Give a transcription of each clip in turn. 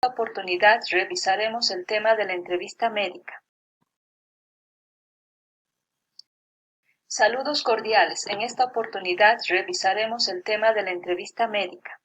esta oportunidad revisaremos el tema de la entrevista médica. Saludos cordiales. En esta oportunidad revisaremos el tema de la entrevista médica.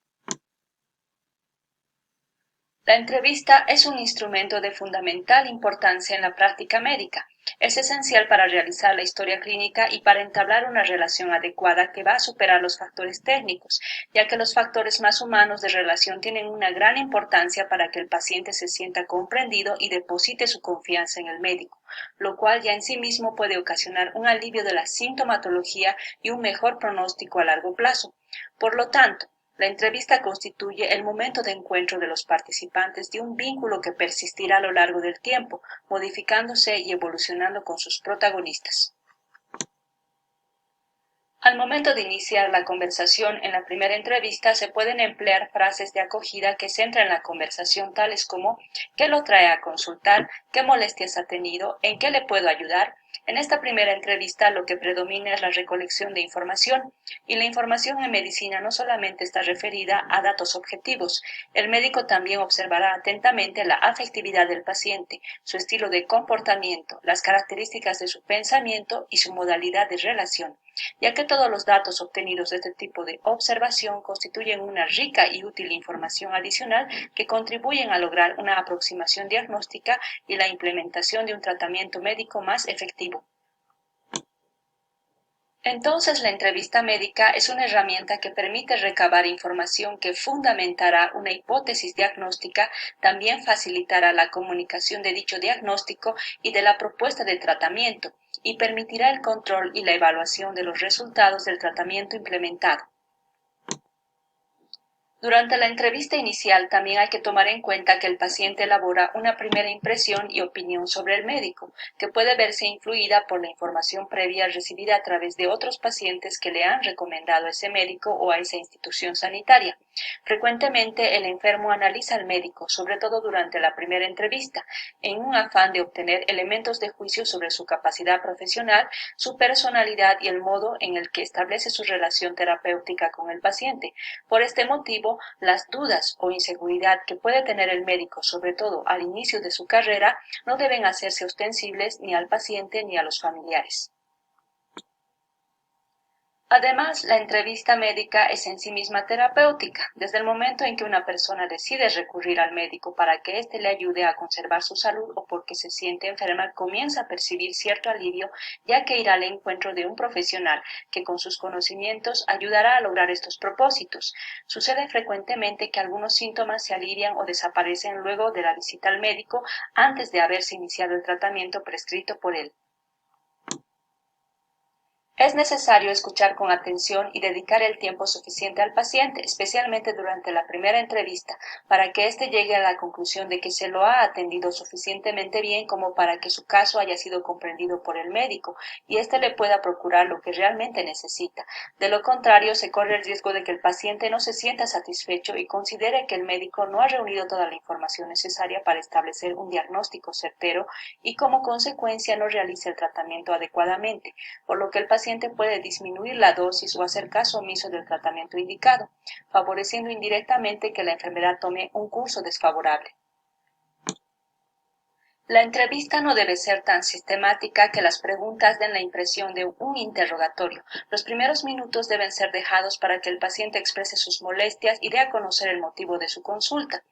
La entrevista es un instrumento de fundamental importancia en la práctica médica. Es esencial para realizar la historia clínica y para entablar una relación adecuada que va a superar los factores técnicos, ya que los factores más humanos de relación tienen una gran importancia para que el paciente se sienta comprendido y deposite su confianza en el médico, lo cual ya en sí mismo puede ocasionar un alivio de la sintomatología y un mejor pronóstico a largo plazo. Por lo tanto, la entrevista constituye el momento de encuentro de los participantes de un vínculo que persistirá a lo largo del tiempo, modificándose y evolucionando con sus protagonistas. Al momento de iniciar la conversación en la primera entrevista se pueden emplear frases de acogida que centran la conversación tales como ¿qué lo trae a consultar? ¿Qué molestias ha tenido? ¿En qué le puedo ayudar? En esta primera entrevista lo que predomina es la recolección de información, y la información en medicina no solamente está referida a datos objetivos. El médico también observará atentamente la afectividad del paciente, su estilo de comportamiento, las características de su pensamiento y su modalidad de relación, ya que todos los datos obtenidos de este tipo de observación constituyen una rica y útil información adicional que contribuyen a lograr una aproximación diagnóstica y la implementación de un tratamiento médico más efectivo. Entonces, la entrevista médica es una herramienta que permite recabar información que fundamentará una hipótesis diagnóstica, también facilitará la comunicación de dicho diagnóstico y de la propuesta de tratamiento, y permitirá el control y la evaluación de los resultados del tratamiento implementado. Durante la entrevista inicial también hay que tomar en cuenta que el paciente elabora una primera impresión y opinión sobre el médico, que puede verse influida por la información previa recibida a través de otros pacientes que le han recomendado a ese médico o a esa institución sanitaria. Frecuentemente el enfermo analiza al médico, sobre todo durante la primera entrevista, en un afán de obtener elementos de juicio sobre su capacidad profesional, su personalidad y el modo en el que establece su relación terapéutica con el paciente. Por este motivo, las dudas o inseguridad que puede tener el médico, sobre todo al inicio de su carrera, no deben hacerse ostensibles ni al paciente ni a los familiares. Además, la entrevista médica es en sí misma terapéutica. Desde el momento en que una persona decide recurrir al médico para que éste le ayude a conservar su salud o porque se siente enferma, comienza a percibir cierto alivio, ya que irá al encuentro de un profesional que con sus conocimientos ayudará a lograr estos propósitos. Sucede frecuentemente que algunos síntomas se alivian o desaparecen luego de la visita al médico antes de haberse iniciado el tratamiento prescrito por él. Es necesario escuchar con atención y dedicar el tiempo suficiente al paciente, especialmente durante la primera entrevista, para que éste llegue a la conclusión de que se lo ha atendido suficientemente bien como para que su caso haya sido comprendido por el médico y éste le pueda procurar lo que realmente necesita. De lo contrario, se corre el riesgo de que el paciente no se sienta satisfecho y considere que el médico no ha reunido toda la información necesaria para establecer un diagnóstico certero y como consecuencia no realice el tratamiento adecuadamente, por lo que el paciente puede disminuir la dosis o hacer caso omiso del tratamiento indicado, favoreciendo indirectamente que la enfermedad tome un curso desfavorable. La entrevista no debe ser tan sistemática que las preguntas den la impresión de un interrogatorio. Los primeros minutos deben ser dejados para que el paciente exprese sus molestias y dé a conocer el motivo de su consulta.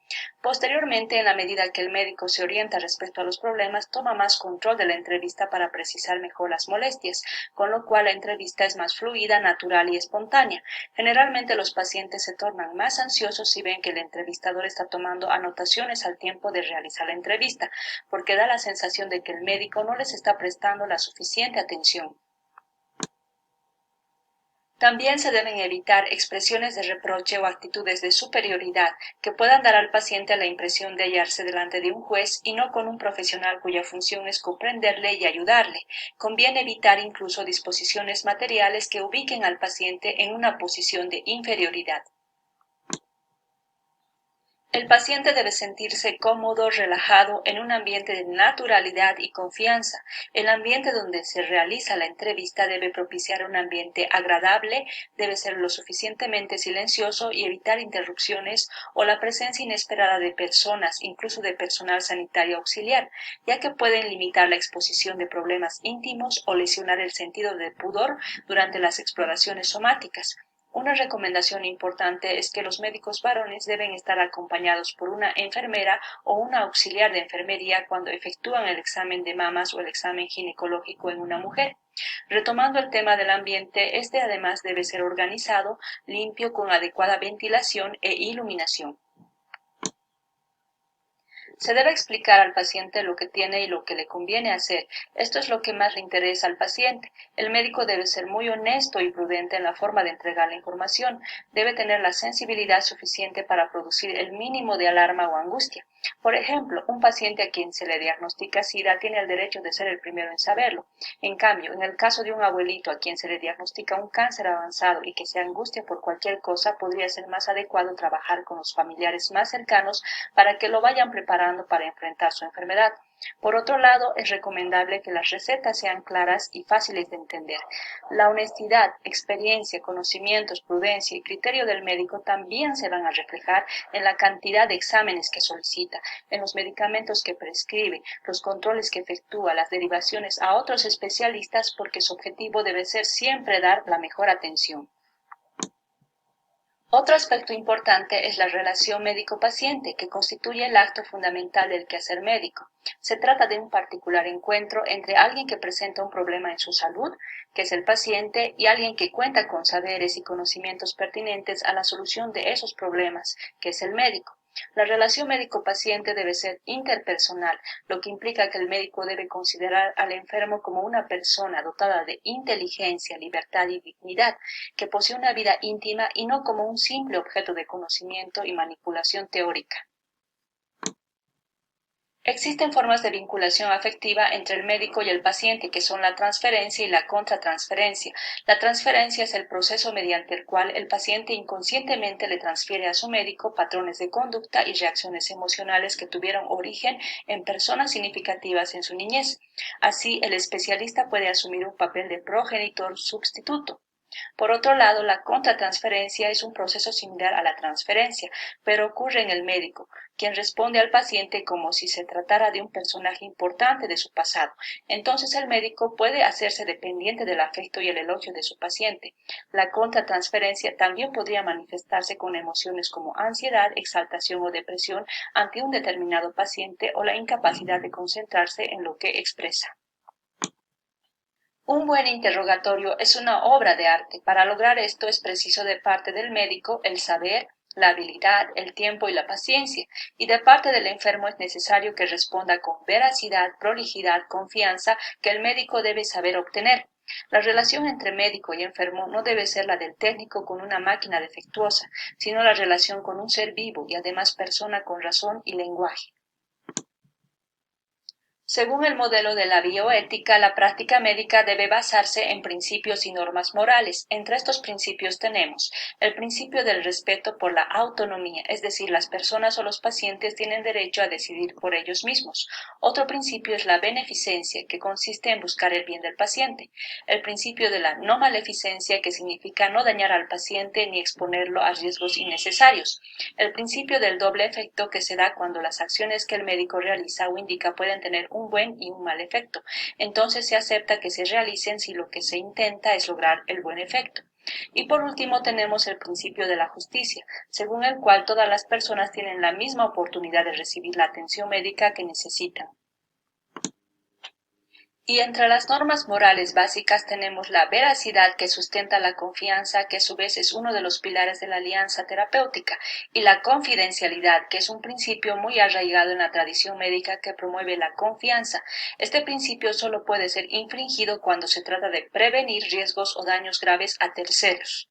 Posteriormente, en la medida que el médico se orienta respecto a los problemas, toma más control de la entrevista para precisar mejor las molestias, con lo cual la entrevista es más fluida, natural y espontánea. Generalmente los pacientes se tornan más ansiosos si ven que el entrevistador está tomando anotaciones al tiempo de realizar la entrevista, porque da la sensación de que el médico no les está prestando la suficiente atención. También se deben evitar expresiones de reproche o actitudes de superioridad que puedan dar al paciente la impresión de hallarse delante de un juez y no con un profesional cuya función es comprenderle y ayudarle. Conviene evitar incluso disposiciones materiales que ubiquen al paciente en una posición de inferioridad. El paciente debe sentirse cómodo, relajado, en un ambiente de naturalidad y confianza. El ambiente donde se realiza la entrevista debe propiciar un ambiente agradable, debe ser lo suficientemente silencioso y evitar interrupciones o la presencia inesperada de personas, incluso de personal sanitario auxiliar, ya que pueden limitar la exposición de problemas íntimos o lesionar el sentido de pudor durante las exploraciones somáticas. Una recomendación importante es que los médicos varones deben estar acompañados por una enfermera o una auxiliar de enfermería cuando efectúan el examen de mamas o el examen ginecológico en una mujer. Retomando el tema del ambiente, este además debe ser organizado, limpio, con adecuada ventilación e iluminación. Se debe explicar al paciente lo que tiene y lo que le conviene hacer. Esto es lo que más le interesa al paciente. El médico debe ser muy honesto y prudente en la forma de entregar la información. Debe tener la sensibilidad suficiente para producir el mínimo de alarma o angustia. Por ejemplo, un paciente a quien se le diagnostica SIDA tiene el derecho de ser el primero en saberlo. En cambio, en el caso de un abuelito a quien se le diagnostica un cáncer avanzado y que se angustia por cualquier cosa, podría ser más adecuado trabajar con los familiares más cercanos para que lo vayan preparando para enfrentar su enfermedad. Por otro lado, es recomendable que las recetas sean claras y fáciles de entender. La honestidad, experiencia, conocimientos, prudencia y criterio del médico también se van a reflejar en la cantidad de exámenes que solicita, en los medicamentos que prescribe, los controles que efectúa, las derivaciones a otros especialistas, porque su objetivo debe ser siempre dar la mejor atención. Otro aspecto importante es la relación médico-paciente, que constituye el acto fundamental del quehacer médico. Se trata de un particular encuentro entre alguien que presenta un problema en su salud, que es el paciente, y alguien que cuenta con saberes y conocimientos pertinentes a la solución de esos problemas, que es el médico. La relación médico-paciente debe ser interpersonal, lo que implica que el médico debe considerar al enfermo como una persona dotada de inteligencia, libertad y dignidad, que posee una vida íntima y no como un simple objeto de conocimiento y manipulación teórica. Existen formas de vinculación afectiva entre el médico y el paciente, que son la transferencia y la contratransferencia. La transferencia es el proceso mediante el cual el paciente inconscientemente le transfiere a su médico patrones de conducta y reacciones emocionales que tuvieron origen en personas significativas en su niñez. Así, el especialista puede asumir un papel de progenitor sustituto. Por otro lado, la contratransferencia es un proceso similar a la transferencia, pero ocurre en el médico, quien responde al paciente como si se tratara de un personaje importante de su pasado. Entonces el médico puede hacerse dependiente del afecto y el elogio de su paciente. La contratransferencia también podría manifestarse con emociones como ansiedad, exaltación o depresión ante un determinado paciente, o la incapacidad de concentrarse en lo que expresa. Un buen interrogatorio es una obra de arte. Para lograr esto es preciso de parte del médico el saber, la habilidad, el tiempo y la paciencia, y de parte del enfermo es necesario que responda con veracidad, prolijidad, confianza, que el médico debe saber obtener. La relación entre médico y enfermo no debe ser la del técnico con una máquina defectuosa, sino la relación con un ser vivo y además persona con razón y lenguaje. Según el modelo de la bioética, la práctica médica debe basarse en principios y normas morales. Entre estos principios tenemos el principio del respeto por la autonomía, es decir, las personas o los pacientes tienen derecho a decidir por ellos mismos. Otro principio es la beneficencia, que consiste en buscar el bien del paciente. El principio de la no maleficencia, que significa no dañar al paciente ni exponerlo a riesgos innecesarios. El principio del doble efecto, que se da cuando las acciones que el médico realiza o indica pueden tener un buen y un mal efecto. Entonces se acepta que se realicen si lo que se intenta es lograr el buen efecto. Y por último tenemos el principio de la justicia, según el cual todas las personas tienen la misma oportunidad de recibir la atención médica que necesitan. Y entre las normas morales básicas tenemos la veracidad, que sustenta la confianza, que a su vez es uno de los pilares de la alianza terapéutica, y la confidencialidad, que es un principio muy arraigado en la tradición médica que promueve la confianza. Este principio solo puede ser infringido cuando se trata de prevenir riesgos o daños graves a terceros.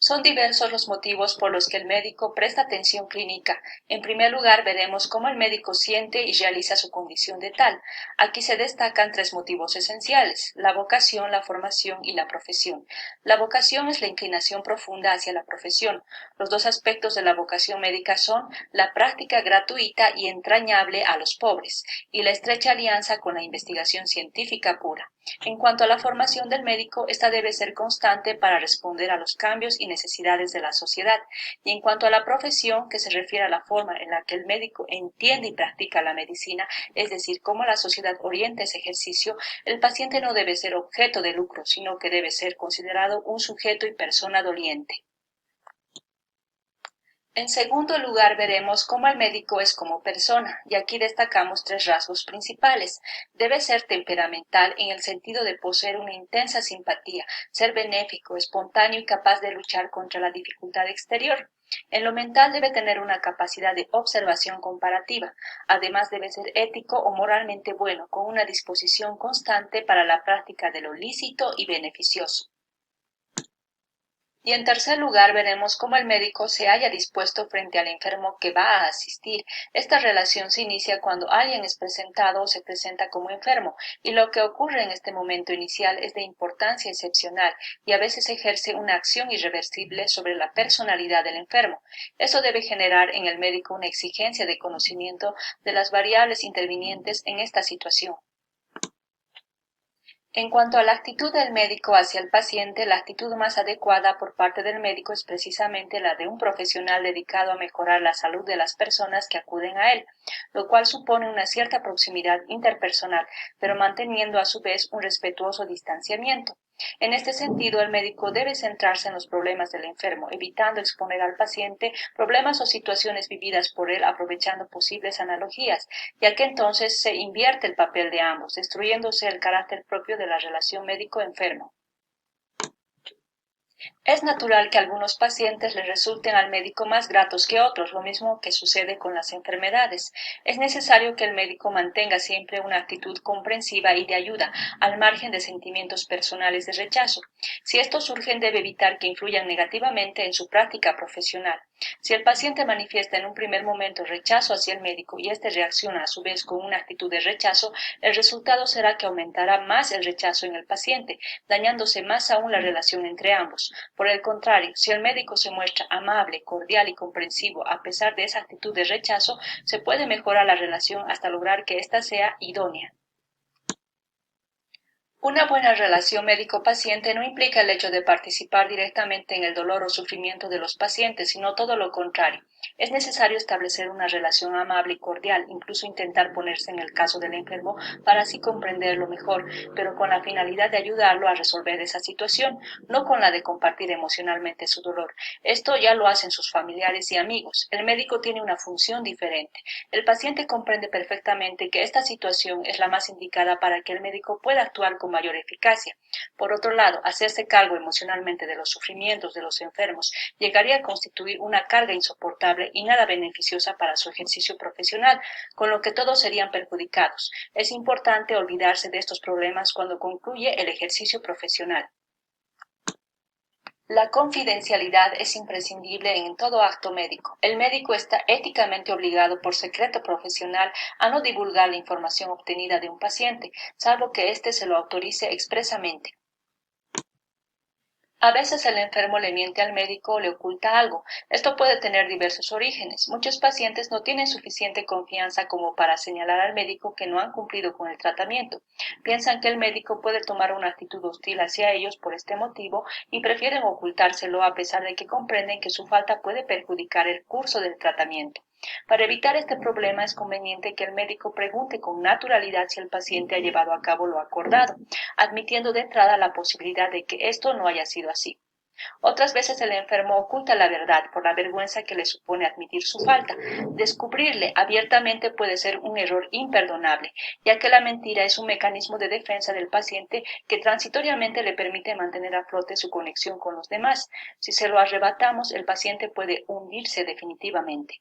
Son diversos los motivos por los que el médico presta atención clínica. En primer lugar, veremos cómo el médico siente y realiza su condición de tal. Aquí se destacan tres motivos esenciales: la vocación, la formación y la profesión. La vocación es la inclinación profunda hacia la profesión. Los dos aspectos de la vocación médica son la práctica gratuita y entrañable a los pobres y la estrecha alianza con la investigación científica pura. En cuanto a la formación del médico, esta debe ser constante para responder a los cambios y necesidades de la sociedad. Y en cuanto a la profesión, que se refiere a la forma en la que el médico entiende y practica la medicina, es decir, cómo la sociedad orienta ese ejercicio, el paciente no debe ser objeto de lucro, sino que debe ser considerado un sujeto y persona doliente. En segundo lugar, veremos cómo el médico es como persona, y aquí destacamos tres rasgos principales. Debe ser temperamental en el sentido de poseer una intensa simpatía, ser benéfico, espontáneo y capaz de luchar contra la dificultad exterior. En lo mental debe tener una capacidad de observación comparativa. Además debe ser ético o moralmente bueno, con una disposición constante para la práctica de lo lícito y beneficioso. Y en tercer lugar, veremos cómo el médico se halla dispuesto frente al enfermo que va a asistir. Esta relación se inicia cuando alguien es presentado o se presenta como enfermo, y lo que ocurre en este momento inicial es de importancia excepcional y a veces ejerce una acción irreversible sobre la personalidad del enfermo. Eso debe generar en el médico una exigencia de conocimiento de las variables intervinientes en esta situación. En cuanto a la actitud del médico hacia el paciente, la actitud más adecuada por parte del médico es precisamente la de un profesional dedicado a mejorar la salud de las personas que acuden a él, lo cual supone una cierta proximidad interpersonal, pero manteniendo a su vez un respetuoso distanciamiento. En este sentido, el médico debe centrarse en los problemas del enfermo, evitando exponer al paciente problemas o situaciones vividas por él, aprovechando posibles analogías, ya que entonces se invierte el papel de ambos, destruyéndose el carácter propio de la relación médico-enfermo. Es natural que algunos pacientes les resulten al médico más gratos que otros, lo mismo que sucede con las enfermedades. Es necesario que el médico mantenga siempre una actitud comprensiva y de ayuda, al margen de sentimientos personales de rechazo. Si estos surgen, debe evitar que influyan negativamente en su práctica profesional. Si el paciente manifiesta en un primer momento rechazo hacia el médico y éste reacciona a su vez con una actitud de rechazo, el resultado será que aumentará más el rechazo en el paciente, dañándose más aún la relación entre ambos. Por el contrario, si el médico se muestra amable, cordial y comprensivo a pesar de esa actitud de rechazo, se puede mejorar la relación hasta lograr que ésta sea idónea. Una buena relación médico-paciente no implica el hecho de participar directamente en el dolor o sufrimiento de los pacientes, sino todo lo contrario. Es necesario establecer una relación amable y cordial, incluso intentar ponerse en el caso del enfermo para así comprenderlo mejor, pero con la finalidad de ayudarlo a resolver esa situación, no con la de compartir emocionalmente su dolor. Esto ya lo hacen sus familiares y amigos. El médico tiene una función diferente. El paciente comprende perfectamente que esta situación es la más indicada para que el médico pueda actuar con mayor eficacia. Por otro lado, hacerse cargo emocionalmente de los sufrimientos de los enfermos llegaría a constituir una carga insoportable y nada beneficiosa para su ejercicio profesional, con lo que todos serían perjudicados. Es importante olvidarse de estos problemas cuando concluye el ejercicio profesional. La confidencialidad es imprescindible en todo acto médico. El médico está éticamente obligado por secreto profesional a no divulgar la información obtenida de un paciente, salvo que éste se lo autorice expresamente. A veces el enfermo le miente al médico o le oculta algo. Esto puede tener diversos orígenes. Muchos pacientes no tienen suficiente confianza como para señalar al médico que no han cumplido con el tratamiento. Piensan que el médico puede tomar una actitud hostil hacia ellos por este motivo y prefieren ocultárselo a pesar de que comprenden que su falta puede perjudicar el curso del tratamiento. Para evitar este problema es conveniente que el médico pregunte con naturalidad si el paciente ha llevado a cabo lo acordado, admitiendo de entrada la posibilidad de que esto no haya sido así. Otras veces el enfermo oculta la verdad por la vergüenza que le supone admitir su falta. Descubrirle abiertamente puede ser un error imperdonable, ya que la mentira es un mecanismo de defensa del paciente que transitoriamente le permite mantener a flote su conexión con los demás. Si se lo arrebatamos, el paciente puede hundirse definitivamente.